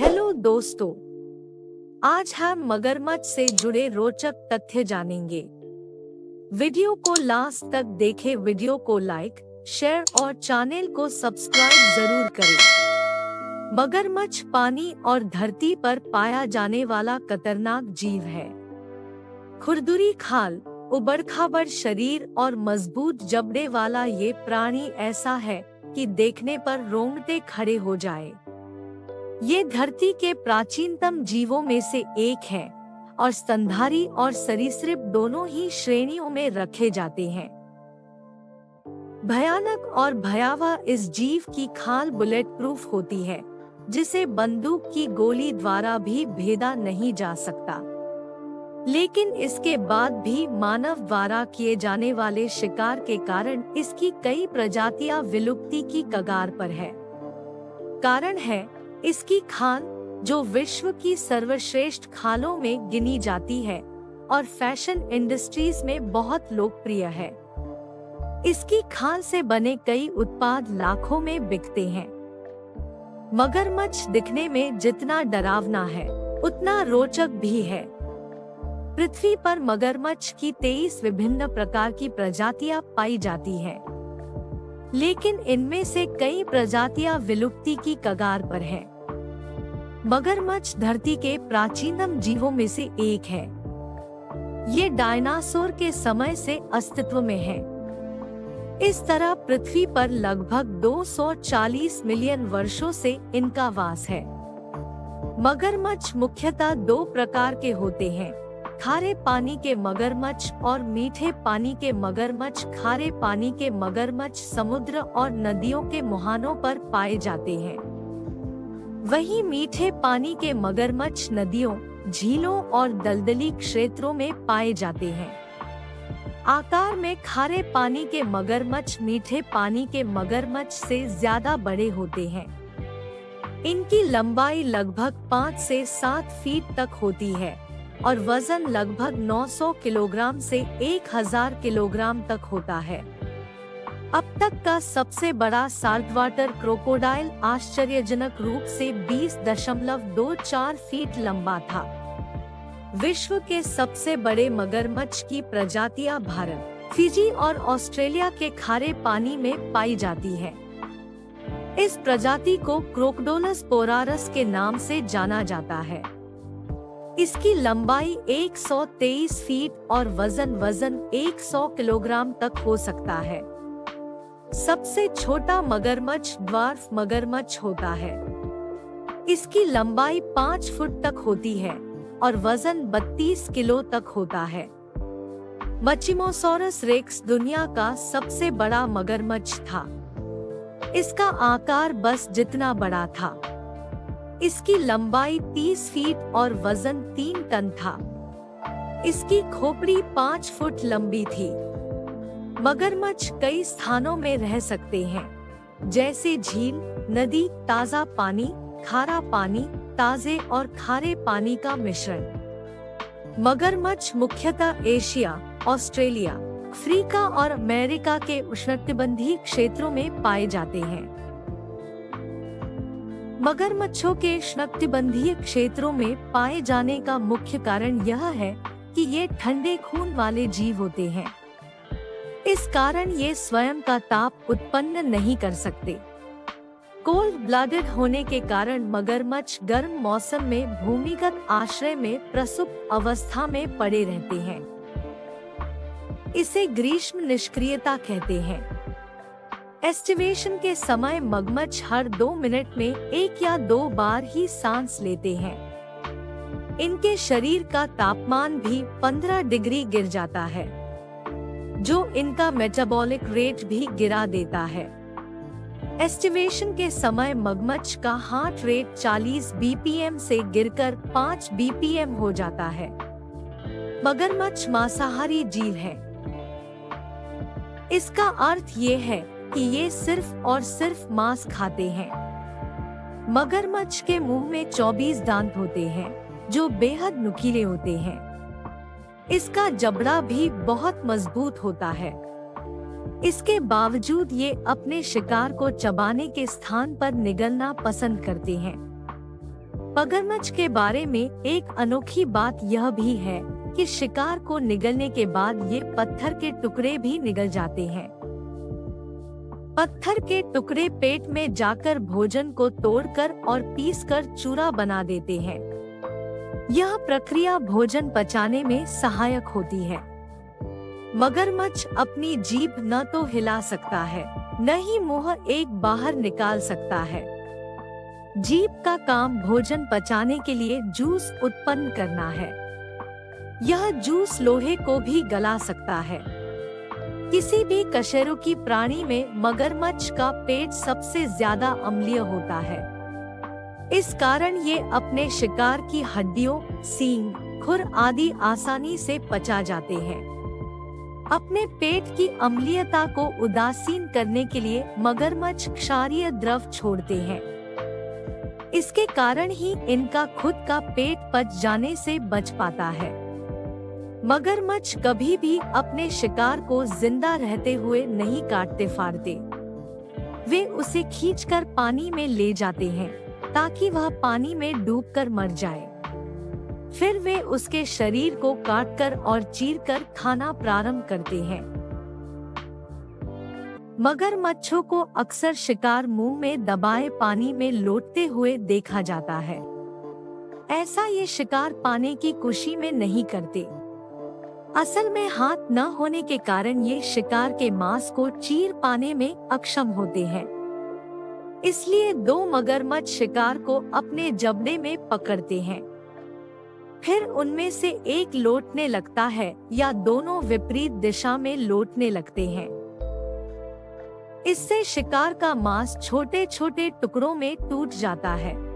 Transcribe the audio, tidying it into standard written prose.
Hello दोस्तों, आज हम मगरमच्छ से जुड़े रोचक तथ्य जानेंगे। वीडियो को लास्ट तक देखें। वीडियो को लाइक, शेयर और चैनल को सब्सक्राइब जरूर करें। मगरमच्छ पानी और धरती पर पाया जाने वाला खतरनाक जीव है। खुरदुरी खाल, उबड़-खाबड़ शरीर और मजबूत जबड़े वाला ये प्राणी ऐसा है कि देखने पर रोंगटे खड़े हो जाए। ये धरती के प्राचीनतम जीवों में से एक है और स्तनधारी और सरीसृप दोनों ही श्रेणियों में रखे जाते हैं। भयानक और भयावह इस जीव की खाल बुलेट प्रूफ होती है, जिसे बंदूक की गोली द्वारा भी भेदा नहीं जा सकता। लेकिन इसके बाद भी मानव द्वारा किए जाने वाले शिकार के कारण इसकी कई प्रजातियां विलुप्ति की कगार पर है। कारण है इसकी खाल, जो विश्व की सर्वश्रेष्ठ खालों में गिनी जाती है और फैशन इंडस्ट्रीज में बहुत लोकप्रिय है। इसकी खाल से बने कई उत्पाद लाखों में बिकते हैं। मगरमच्छ दिखने में जितना डरावना है, उतना रोचक भी है। पृथ्वी पर मगरमच्छ की 23 विभिन्न प्रकार की प्रजातियां पाई जाती हैं, लेकिन इनमें से कई प्रजातियां विलुप्ति की कगार पर हैं। मगरमच्छ धरती के प्राचीनतम जीवों में से एक है। ये डायनासोर के समय से अस्तित्व में है। इस तरह पृथ्वी पर लगभग 240 मिलियन वर्षों से इनका वास है। मगरमच्छ मुख्यतः दो प्रकार के होते हैं, खारे पानी के मगरमच्छ और मीठे पानी के मगरमच्छ। खारे पानी के मगरमच्छ समुद्र और नदियों के मुहानों पर पाए जाते हैं, वहीं मीठे पानी के मगरमच्छ नदियों, झीलों और दलदली क्षेत्रों में पाए जाते हैं। आकार में खारे पानी के मगरमच्छ मीठे पानी के मगरमच्छ से ज्यादा बड़े होते हैं। इनकी लंबाई लगभग 5 से 7 फीट तक होती है और वजन लगभग 900 किलोग्राम से 1000 किलोग्राम तक होता है। अब तक का सबसे बड़ा साल्टवाटर क्रोकोडाइल आश्चर्यजनक रूप से 20.24 फीट लंबा था। विश्व के सबसे बड़े मगरमच्छ की प्रजातियां भारत, फिजी और ऑस्ट्रेलिया के खारे पानी में पाई जाती है। इस प्रजाति को क्रोकोडोलस पोरारस के नाम से जाना जाता है। इसकी लंबाई 123 फीट और वजन 100 किलोग्राम तक हो सकता है। सबसे छोटा मगरमच्छ ड्वार्फ मगरमच्छ होता है। इसकी लंबाई 5 फुट तक होती है और वजन 32 किलो तक होता है। मचिमोसॉरस रेक्स दुनिया का सबसे बड़ा मगरमच्छ था। इसका आकार बस जितना बड़ा था। इसकी लंबाई 30 फीट और वजन 3 टन था। इसकी खोपड़ी 5 फुट लंबी थी। मगरमच्छ कई स्थानों में रह सकते हैं, जैसे झील, नदी, ताजा पानी, खारा पानी, ताजे और खारे पानी का मिश्रण। मगरमच्छ मुख्यतः एशिया, ऑस्ट्रेलिया, अफ्रीका और अमेरिका के उष्णकटिबंधीय क्षेत्रों में पाए जाते हैं। मगरमच्छों के उष्णकटिबंधीय क्षेत्रों में पाए जाने का मुख्य कारण यह है कि ये ठंडे खून वाले जीव होते हैं। इस कारण ये स्वयं का ताप उत्पन्न नहीं कर सकते। कोल्ड ब्लडेड होने के कारण मगरमच्छ गर्म मौसम में भूमिगत आश्रय में प्रसुप्त अवस्था में पड़े रहते हैं। इसे ग्रीष्म निष्क्रियता कहते हैं। एस्टिवेशन के समय मगरमच्छ हर 2 मिनट में 1 या 2 बार ही सांस लेते हैं। इनके शरीर का तापमान भी 15 डिग्री गिर जाता है, जो इनका मेटाबॉलिक रेट भी गिरा देता है। एस्टिवेशन के समय मगरमच्छ का हार्ट रेट 40 बीपीएम से गिरकर 5 बीपीएम हो जाता है। मगरमच्छ मांसाहारी जीव है। इसका अर्थ ये है कि ये सिर्फ और सिर्फ मांस खाते हैं। मगरमच्छ के मुंह में 24 दांत होते हैं, जो बेहद नुकीले होते हैं। इसका जबड़ा भी बहुत मजबूत होता है। इसके बावजूद ये अपने शिकार को चबाने के स्थान पर निगलना पसंद करते हैं। मगरमच्छ के बारे में एक अनोखी बात यह भी है कि शिकार को निगलने के बाद ये पत्थर के टुकड़े भी निगल जाते हैं। पत्थर के टुकड़े पेट में जाकर भोजन को तोड़कर और पीसकर चूरा बना देते हैं। यह प्रक्रिया भोजन पचाने में सहायक होती है। मगरमच्छ अपनी जीभ न तो हिला सकता है, न ही मुंह एक बाहर निकाल सकता है। जीभ का काम भोजन पचाने के लिए जूस उत्पन्न करना है। यह जूस लोहे को भी गला सकता है। किसी भी कशेरुकी प्राणी में मगरमच्छ का पेट सबसे ज्यादा अम्लीय होता है। इस कारण ये अपने शिकार की हड्डियों, सींग, खुर आदि आसानी से पचा जाते हैं। अपने पेट की अम्लीयता को उदासीन करने के लिए मगरमच्छ क्षारीय द्रव छोड़ते हैं। इसके कारण ही इनका खुद का पेट पच जाने से बच पाता है। मगरमच्छ कभी भी अपने शिकार को जिंदा रहते हुए नहीं काटते फाड़ते। वे उसे खींचकर पानी में ले जाते हैं ताकि वह पानी में डूबकर मर जाए। फिर वे उसके शरीर को काटकर और चीरकर खाना प्रारंभ करते हैं। मगरमच्छों को अक्सर शिकार मुंह में दबाए पानी में लौटते हुए देखा जाता है। ऐसा ये शिकार पाने की खुशी में नहीं करते। असल में हाथ न होने के कारण ये शिकार के मांस को चीर पाने में अक्षम होते हैं। इसलिए दो मगरमच्छ शिकार को अपने जबड़े में पकड़ते हैं। फिर उनमें से एक लौटने लगता है या दोनों विपरीत दिशा में लौटने लगते हैं। इससे शिकार का मांस छोटे छोटे टुकड़ों में टूट जाता है।